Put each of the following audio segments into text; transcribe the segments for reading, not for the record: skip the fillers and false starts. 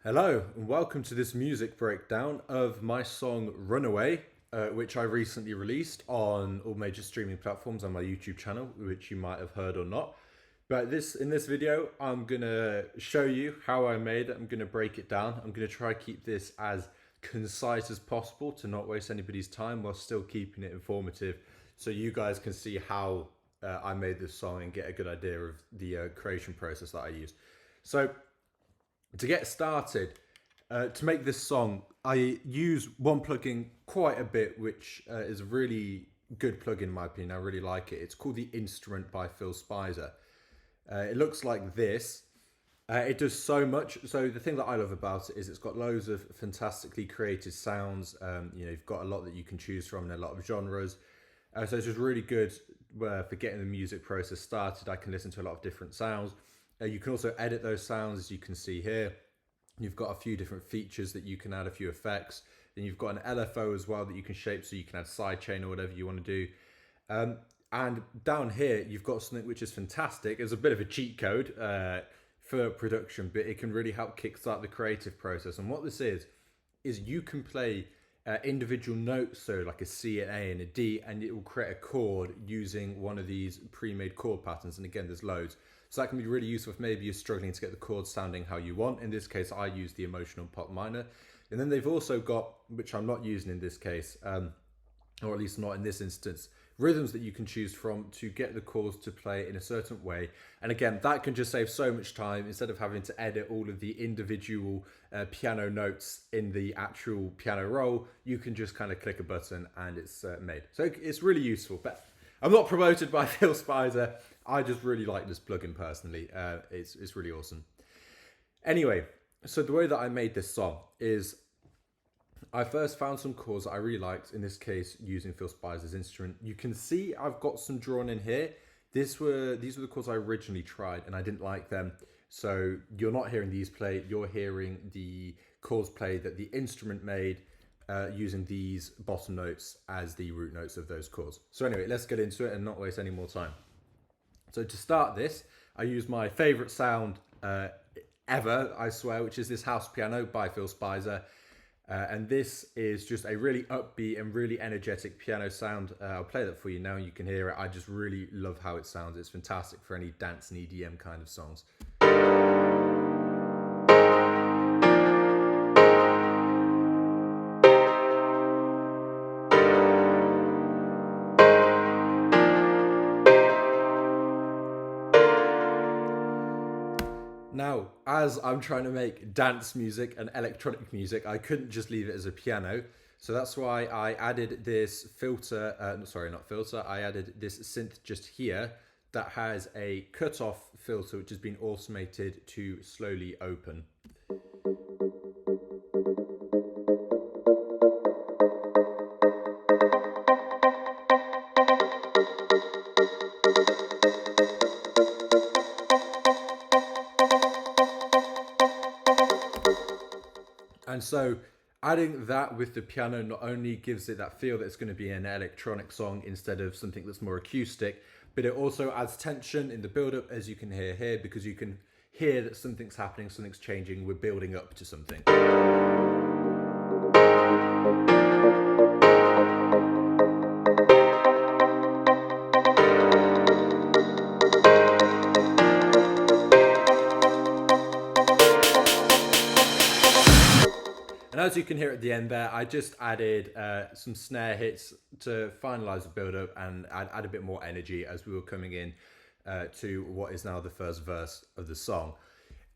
Hello, and welcome to this music breakdown of my song Runaway, which I recently released on all major streaming platforms on my YouTube channel, which you might have heard or not. But in this video, I'm going to show you how I made it. I'm going to break it down. I'm going to try to keep this as concise as possible to not waste anybody's time while still keeping it informative so you guys can see how I made this song and get a good idea of the creation process that I used. So to get started, to make this song, I use one plugin quite a bit, which is a really good plugin in my opinion. I really like it. It's called the Instrument by Phil Spicer. It looks like this. It does so much. So the thing that I love about it is it's got loads of fantastically created sounds. You've got a lot that you can choose from and a lot of genres. So it's just really good for getting the music process started. I can listen to a lot of different sounds. You can also edit those sounds, as you can see here. You've got a few different features that you can add, a few effects. Then you've got an LFO as well that you can shape, so you can add sidechain or whatever you want to do. And down here, you've got something which is fantastic. It's a bit of a cheat code for production, but it can really help kickstart the creative process. And what this is you can play individual notes, so like a C, an A, and a D, and it will create a chord using one of these pre-made chord patterns. And again, there's loads. So that can be really useful if maybe you're struggling to get the chords sounding how you want. In this case, I use the emotional pop minor. And then they've also got, which I'm not using in this case, or at least not in this instance, rhythms that you can choose from to get the chords to play in a certain way. And again, that can just save so much time. Instead of having to edit all of the individual piano notes in the actual piano roll, you can just kind of click a button and it's made. So it's really useful. But I'm not promoted by Phil Spicer. I just really like this plugin personally. It's really awesome. Anyway, so the way that I made this song is I first found some chords that I really liked, in this case using Phil Spicer's instrument. You can see I've got some drawn in here. These were the chords I originally tried and I didn't like them. So you're not hearing these play, you're hearing the chords play that the instrument made using these bottom notes as the root notes of those chords. So anyway, let's get into it and not waste any more time. So to start this, I use my favorite sound ever, I swear, which is this house piano by Phil Spicer. And this is just a really upbeat and really energetic piano sound. I'll play that for you now. You can hear it. I just really love how it sounds. It's fantastic for any dance and EDM kind of songs. Now, as I'm trying to make dance music and electronic music, I couldn't just leave it as a piano. So that's why I added this filter, sorry, not filter, I added this synth just here that has a cutoff filter which has been automated to slowly open. And so adding that with the piano not only gives it that feel that it's going to be an electronic song instead of something that's more acoustic, but it also adds tension in the build-up, as you can hear here, because you can hear that something's happening, something's changing, we're building up to something. And as you can hear at the end there, I just added some snare hits to finalize the build-up and add a bit more energy as we were coming in to what is now the first verse of the song.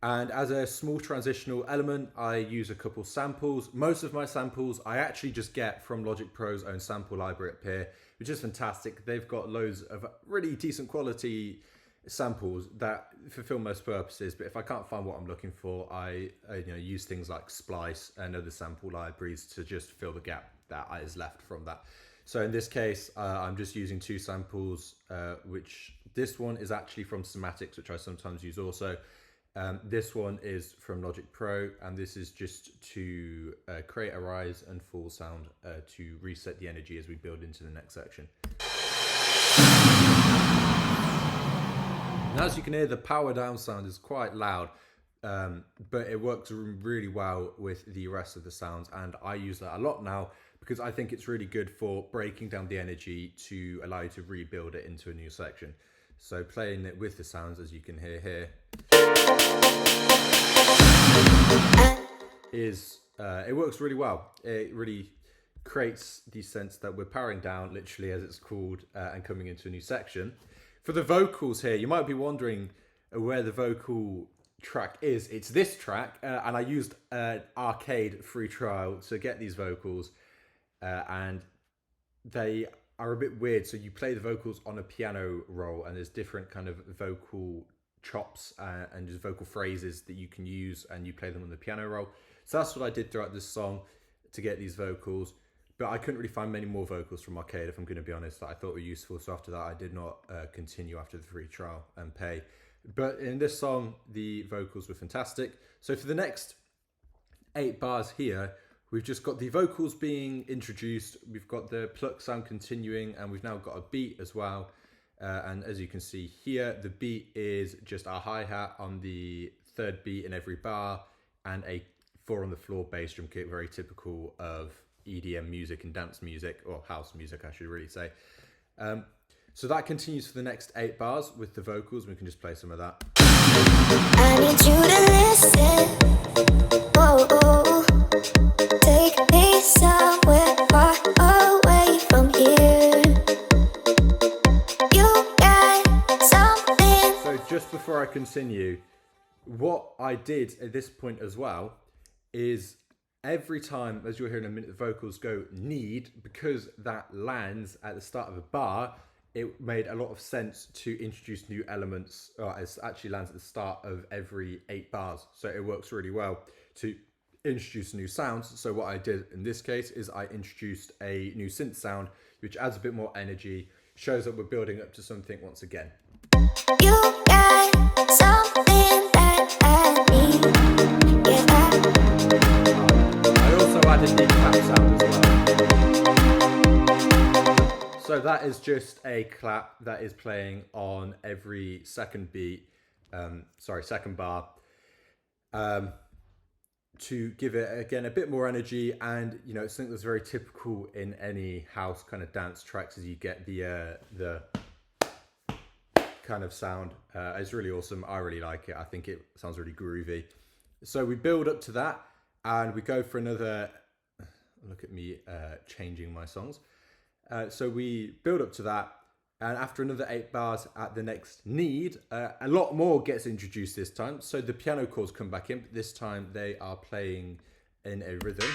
And as a small transitional element, I use a couple samples. Most of my samples I actually just get from Logic Pro's own sample library up here, which is fantastic. They've got loads of really decent quality samples that fulfill most purposes, but if I can't find what I'm looking for, I use things like Splice and other sample libraries to just fill the gap that is left from that. So in this case, I'm just using two samples, which this one is actually from Somatics, which I sometimes use also. This one is from Logic Pro, and this is just to create a rise and fall sound to reset the energy as we build into the next section. And as you can hear, the power down sound is quite loud. but it works really well with the rest of the sounds, and I use that a lot now because I think it's really good for breaking down the energy to allow you to rebuild it into a new section. So playing it with the sounds, as you can hear here, it works really well. It really creates the sense that we're powering down, literally as it's called, and coming into a new section. For the vocals here, you might be wondering where the vocal track is. It's this track, and I used an arcade free trial to get these vocals, and they are a bit weird. So you play the vocals on a piano roll, and there's different kind of vocal chops and just vocal phrases that you can use, and you play them on the piano roll. So that's what I did throughout this song to get these vocals, but I couldn't really find many more vocals from arcade, if I'm going to be honest, that I thought were useful. So after that, I did not continue after the free trial and pay. But in this song, the vocals were fantastic. So for the next 8 bars here, we've just got the vocals being introduced, we've got the pluck sound continuing, and we've now got a beat as well. And as you can see here, the beat is just a hi-hat on the 3rd beat in every bar, and a 4 on the floor bass drum kit, very typical of EDM music and dance music, or house music, I should really say. So that continues for the next 8 bars with the vocals. We can just play some of that. I need you to listen. Oh, oh. Take me somewhere far away from here. You got something. So just before I continue, what I did at this point as well is every time, as you'll hear in a minute, the vocals go need, because that lands at the start of a bar, it made a lot of sense to introduce new elements. It actually lands at the start of every 8 bars. So it works really well to introduce new sounds. So what I did in this case is I introduced a new synth sound, which adds a bit more energy, shows that we're building up to something once again. You got something that I need. Yeah. I also added the clap sound as well. So that is just a clap that is playing on every second beat, second bar, to give it again a bit more energy. And you know, it's something that's very typical in any house kind of dance tracks, as you get the kind of sound. It's really awesome. I really like it. I think it sounds really groovy. So we build up to that, and we go for another. Look at me changing my songs. So we build up to that, and after another 8 bars at the next need, a lot more gets introduced this time. So the piano chords come back in, but this time they are playing in a rhythm.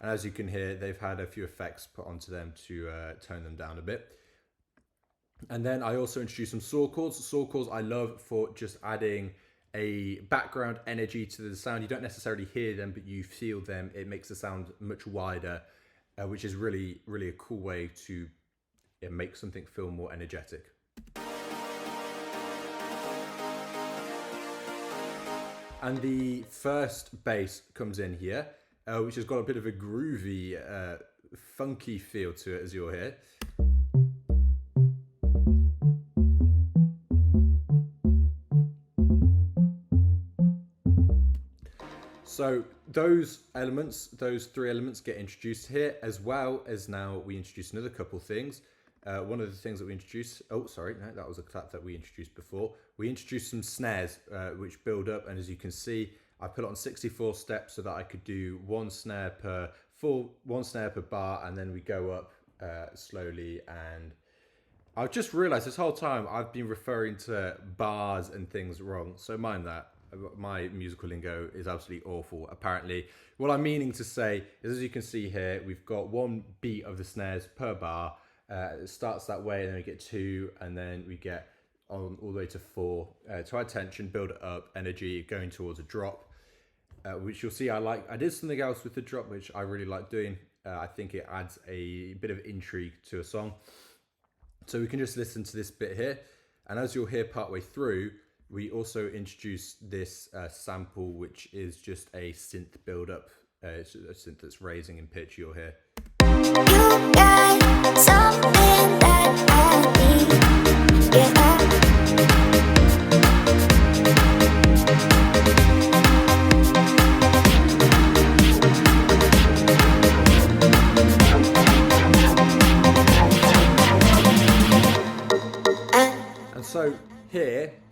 And as you can hear, they've had a few effects put onto them to tone them down a bit. And then I also introduced some saw chords. Saw chords I love for just adding a background energy to the sound. You don't necessarily hear them, but you feel them. It makes the sound much wider, which is really, really a cool way to make something feel more energetic. And the first bass comes in here, which has got a bit of a groovy, funky feel to it, as you'll hear. So those 3 elements get introduced here, as well as now we introduce another couple things. One of the things that we introduced, that was a clap that we introduced before. We introduced some snares, which build up, and as you can see, I put it on 64 steps so that I could do one snare per bar, and then we go up slowly. And I've just realized this whole time I've been referring to bars and things wrong, so mind that. My musical lingo is absolutely awful. Apparently, what I'm meaning to say is, as you can see here, we've got 1 beat of the snares per bar. It starts that way, and then we get 2, and then we get on all the way to 4. To add tension, build it up, energy, going towards a drop, which you'll see I did something else with the drop, which I really like doing. I think it adds a bit of intrigue to a song. So we can just listen to this bit here, and as you'll hear partway through, we also introduced this sample, which is just a synth build-up. It's a synth that's raising in pitch, you'll hear. You got something that I need. Yeah.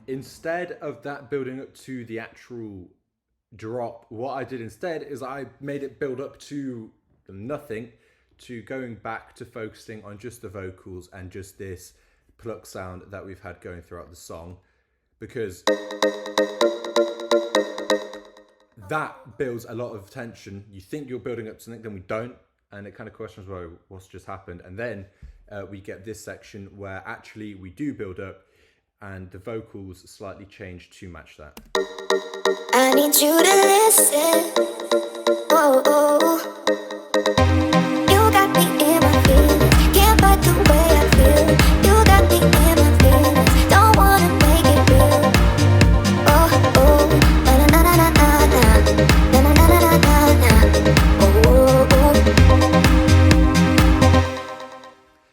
instead of that building up to the actual drop, what I did instead is I made it build up to nothing, to going back to focusing on just the vocals and just this pluck sound that we've had going throughout the song, because that builds a lot of tension. You think you're building up something, then we don't, and it kind of questions, well, what's just happened? And then we get this section where actually we do build up, and the vocals slightly change to match that. I need you to listen. Oh, oh. You got me in my feelings. Can't fight the way I feel. You got me in my feelings. Don't wanna make it real. Oh, oh. Na na na na na na. Na na na na na na. Oh, oh.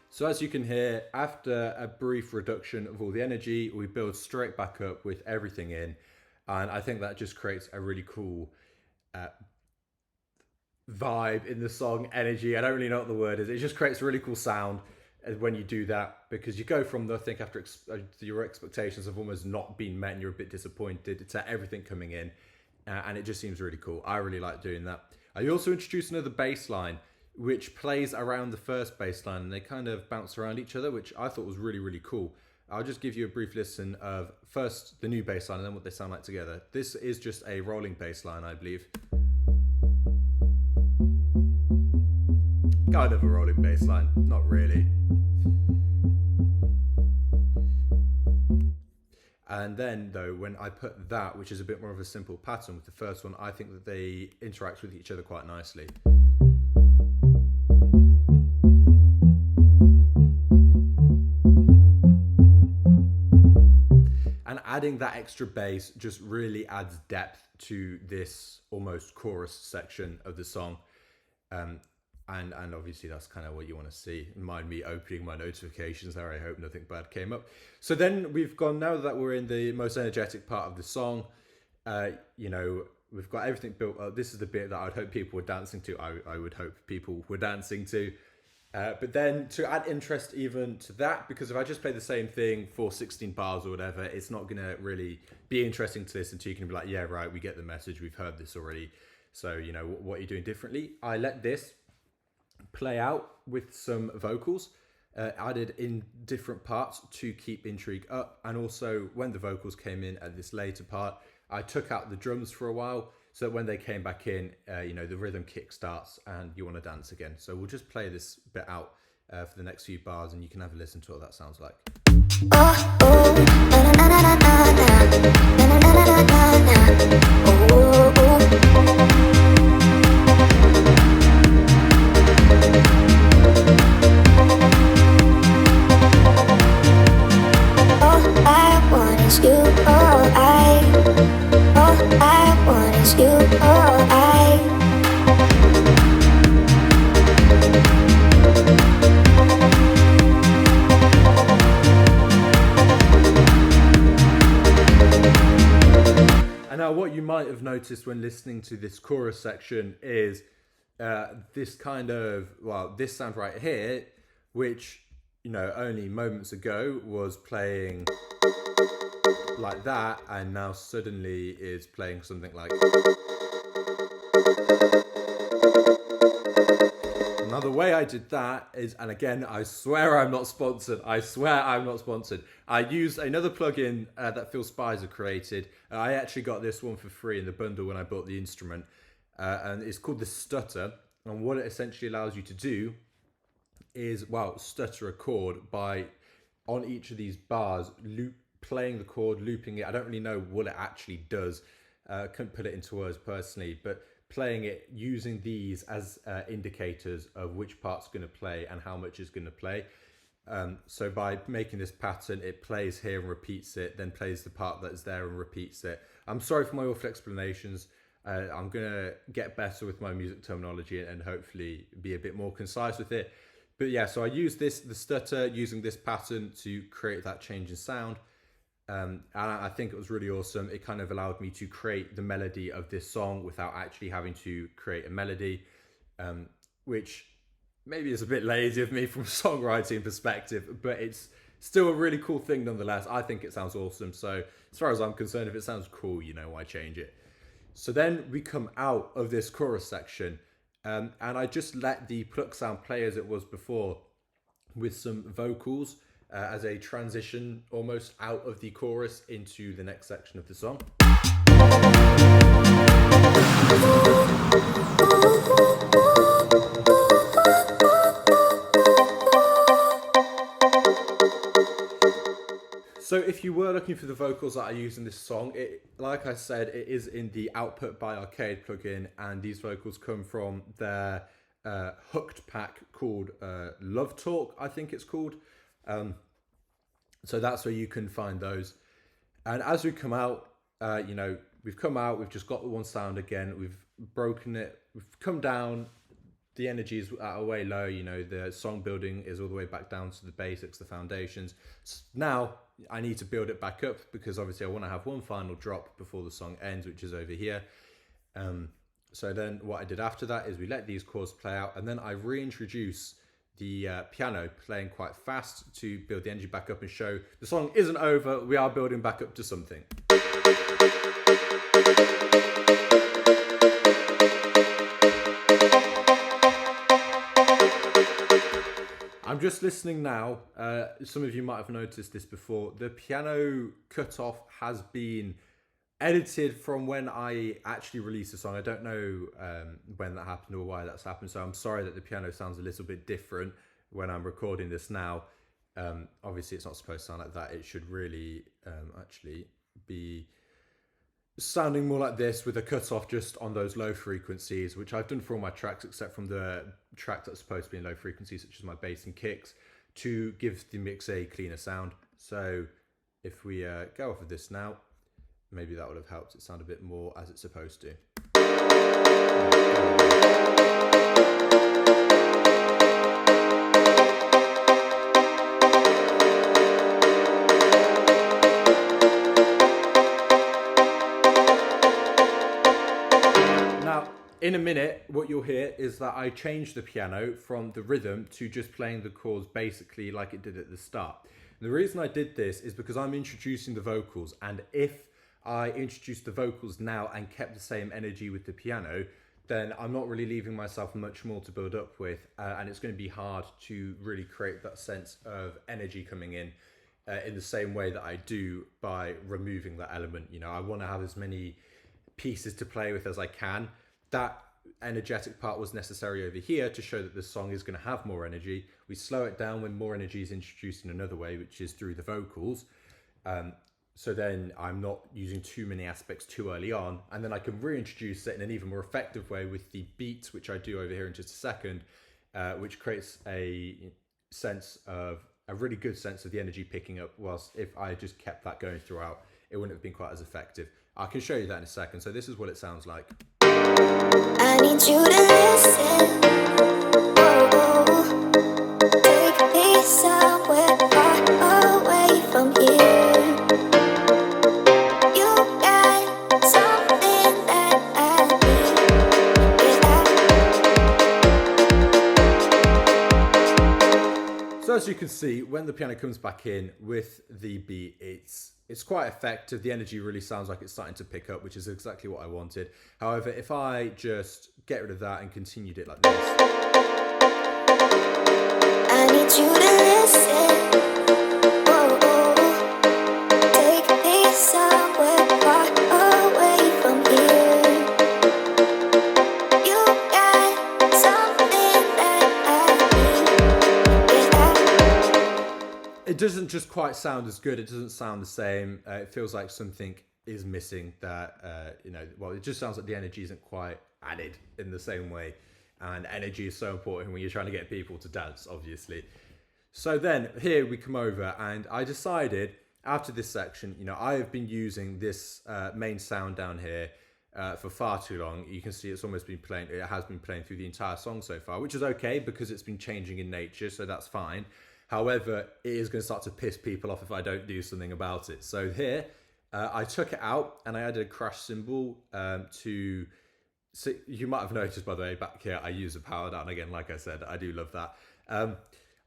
So as you can hear, after a brief reduction of all the energy, we build straight back up with everything in. And I think that just creates a really cool vibe in the song, energy. I don't really know what the word is. It just creates a really cool sound when you do that, because you go from nothing after your expectations have almost not been met and you're a bit disappointed to everything coming in. And it just seems really cool. I really like doing that. I also introduced another bass line, which plays around the first bass line, and they kind of bounce around each other, which I thought was really, really cool. I'll just give you a brief listen of first the new bass line and then what they sound like together. This is just a rolling bass line, I believe. Kind of a rolling bass line, not really. And then though, when I put that, which is a bit more of a simple pattern with the first one, I think that they interact with each other quite nicely. And adding that extra bass just really adds depth to this almost chorus section of the song. And obviously that's kind of what you want to see. Mind me opening my notifications there. I hope nothing bad came up. So then we've gone, now that we're in the most energetic part of the song, we've got everything built up. This is the bit that I'd hope people were dancing to. I would hope people were dancing to. But then to add interest even to that, because if I just play the same thing for 16 bars or whatever, it's not going to really be interesting to listen to. You can be like, yeah, right, we get the message. We've heard this already. So, what are you doing differently? I let this play out with some vocals added in different parts to keep intrigue up. And also when the vocals came in at this later part, I took out the drums for a while, so that when they came back in, the rhythm kick starts and you want to dance again. So we'll just play this bit out for the next few bars, and you can have a listen to what that sounds like. Oh, oh. Na na na na na na. Na na na na na na. Oh, oh. All I want is you. All I want is you. All And now what you might have noticed when listening to this chorus section is this kind of, this sound right here, which, only moments ago was playing like that, and now suddenly is playing something like. Now the way I did that is, and again, I swear I'm not sponsored. I used another plugin that Phil Spicer created. I actually got this one for free in the bundle when I bought the instrument, and it's called the Stutter. And what it essentially allows you to do is, stutter a chord by, on each of these bars, playing the chord, looping it. I don't really know what it actually does. Couldn't put it into words personally, but playing it using these as indicators of which part's going to play and how much is going to play. So by making this pattern, it plays here and repeats it, then plays the part that's there and repeats it. I'm sorry for my awful explanations. I'm going to get better with my music terminology and hopefully be a bit more concise with it. But yeah, so I used the stutter, using this pattern to create that change in sound. And I think it was really awesome. It kind of allowed me to create the melody of this song without actually having to create a melody, which maybe is a bit lazy of me from a songwriting perspective, but it's still a really cool thing nonetheless. I think it sounds awesome. So as far as I'm concerned, if it sounds cool, why change it? So then we come out of this chorus section, and I just let the pluck sound play as it was before, with some vocals as a transition almost out of the chorus into the next section of the song. So if you were looking for the vocals that I use in this song, like I said, it is in the Output by Arcade plugin, and these vocals come from their hooked pack called Love Talk, I think it's called. So that's where you can find those. And as we come out, we've come out, we've just got the one sound again, we've broken it, we've come down, the energy is at a way low, the song building is all the way back down to the basics, the foundations. So now I need to build it back up, because obviously I want to have one final drop before the song ends, which is over here. So then what I did after that is we let these chords play out, and then I reintroduce the piano playing quite fast to build the energy back up and show the song isn't over, we are building back up to something. I'm just listening now. Some of you might have noticed this before. The piano cutoff has been edited from when I actually released the song. I don't know when that happened or why that's happened, so I'm sorry that the piano sounds a little bit different when I'm recording this now. Obviously it's not supposed to sound like that. It should really actually be sounding more like this, with a cutoff just on those low frequencies, which I've done for all my tracks except from the track that's supposed to be in low frequencies, such as my bass and kicks, to give the mix a cleaner sound. So if we go off of this now, maybe that would have helped it sound a bit more as it's supposed to. Now, in a minute, what you'll hear is that I changed the piano from the rhythm to just playing the chords basically like it did at the start. And the reason I did this is because I'm introducing the vocals, and if I introduced the vocals now and kept the same energy with the piano, then I'm not really leaving myself much more to build up with, and it's going to be hard to really create that sense of energy coming in the same way that I do by removing that element. I want to have as many pieces to play with as I can. That energetic part was necessary over here to show that the song is going to have more energy. We slow it down when more energy is introduced in another way, which is through the vocals. So then I'm not using too many aspects too early on, and then I can reintroduce it in an even more effective way with the beats, which I do over here in just a second, which creates a really good sense of the energy picking up, whilst if I just kept that going throughout, it wouldn't have been quite as effective. I can show you that in a second. So this is what it sounds like. I need you to listen. Oh, take me somewhere far away from here. You got something that I need. So as you can see, when the piano comes back in with the beat, it's quite effective. The energy really sounds like it's starting to pick up, which is exactly what I wanted. However, if I just get rid of that and continued it like this. I need you to listen. Oh, take me somewhere far away from here. You got something that I need. It doesn't just quite sound as good. It doesn't sound the same. It feels like something is missing that, it just sounds like the energy isn't quite added in the same way. And energy is so important when you're trying to get people to dance, obviously. So then here we come over, and I decided after this section, I have been using this main sound down here for far too long. You can see it has been playing through the entire song so far, which is okay because it's been changing in nature, so that's fine. However, it is going to start to piss people off if I don't do something about it. So here, I took it out and I added a crash cymbal to... So you might have noticed, by the way, back here, I use a power down again. Like I said, I do love that.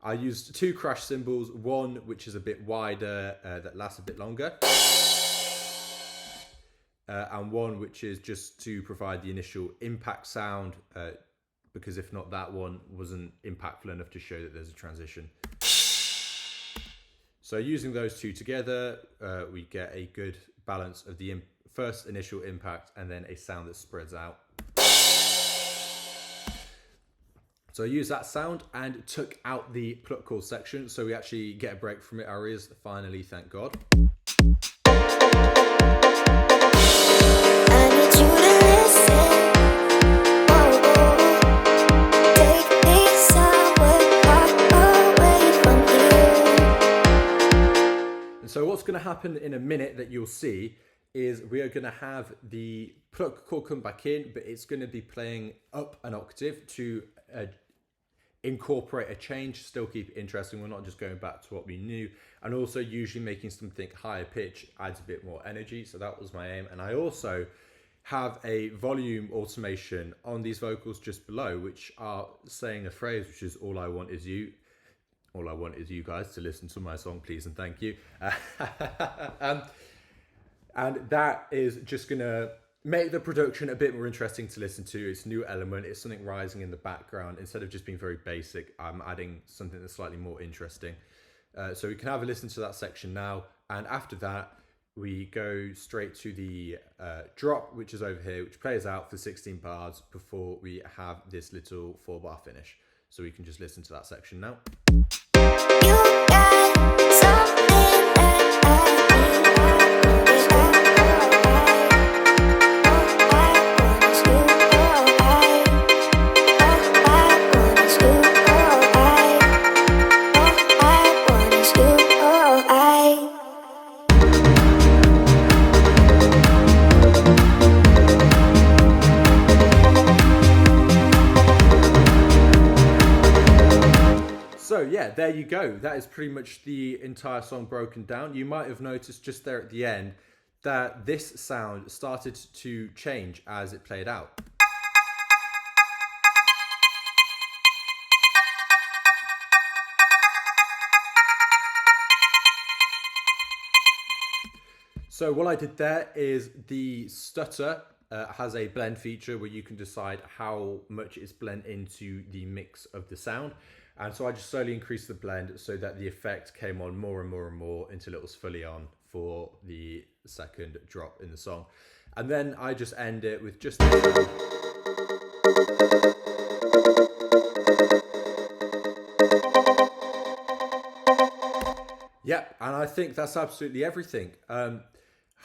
I used 2 crash cymbals, one which is a bit wider that lasts a bit longer, and one which is just to provide the initial impact sound, because if not, that one wasn't impactful enough to show that there's a transition. So using those 2 together, we get a good balance of the first initial impact and then a sound that spreads out. So I used that sound and took out the pluck chord section, so we actually get a break from it. Our ears finally, thank God. And so what's going to happen in a minute that you'll see is we are going to have the pluck chord come back in, but it's going to be playing up an octave to incorporate a change, still keep it interesting. We're not just going back to what we knew, and also usually making something higher pitch adds a bit more energy. So that was my aim. And I also have a volume automation on these vocals just below, which are saying a phrase, which is all I want is you. All I want is you guys to listen to my song, please and thank you. And that is just gonna make the production a bit more interesting to listen to. It's a new element, it's something rising in the background. Instead of just being very basic, I'm adding something that's slightly more interesting. So we can have a listen to that section now. And after that, we go straight to the drop, which is over here, which plays out for 16 bars before we have this little 4-bar finish. So we can just listen to that section now. So yeah, there you go. That is pretty much the entire song broken down. You might have noticed just there at the end that this sound started to change as it played out. So what I did there is the stutter has a blend feature where you can decide how much it's blend into the mix of the sound. And so I just slowly increased the blend so that the effect came on more and more and more until it was fully on for the second drop in the song. And then I just end it with just the sound. Yep, and I think that's absolutely everything.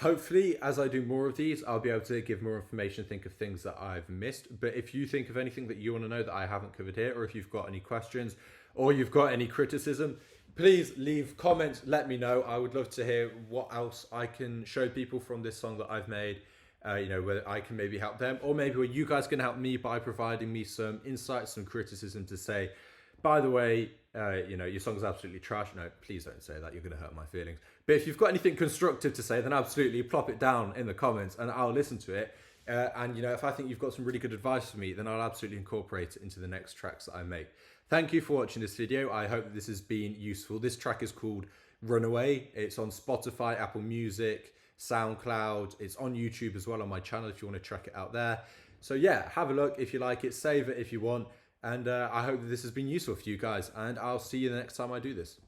Hopefully, as I do more of these, I'll be able to give more information, think of things that I've missed. But if you think of anything that you want to know that I haven't covered here, or if you've got any questions, or you've got any criticism, please leave comments, let me know. I would love to hear what else I can show people from this song that I've made, whether I can maybe help them, or maybe where you guys can help me by providing me some insights, some criticism to say, by the way, your song's absolutely trash. No, please don't say that. You're going to hurt my feelings. But if you've got anything constructive to say, then absolutely plop it down in the comments and I'll listen to it. And if I think you've got some really good advice for me, then I'll absolutely incorporate it into the next tracks that I make. Thank you for watching this video. I hope that this has been useful. This track is called Runaway. It's on Spotify, Apple Music, SoundCloud. It's on YouTube as well on my channel if you want to check it out there. So yeah, have a look if you like it, save it if you want. And I hope that this has been useful for you guys, and I'll see you the next time I do this.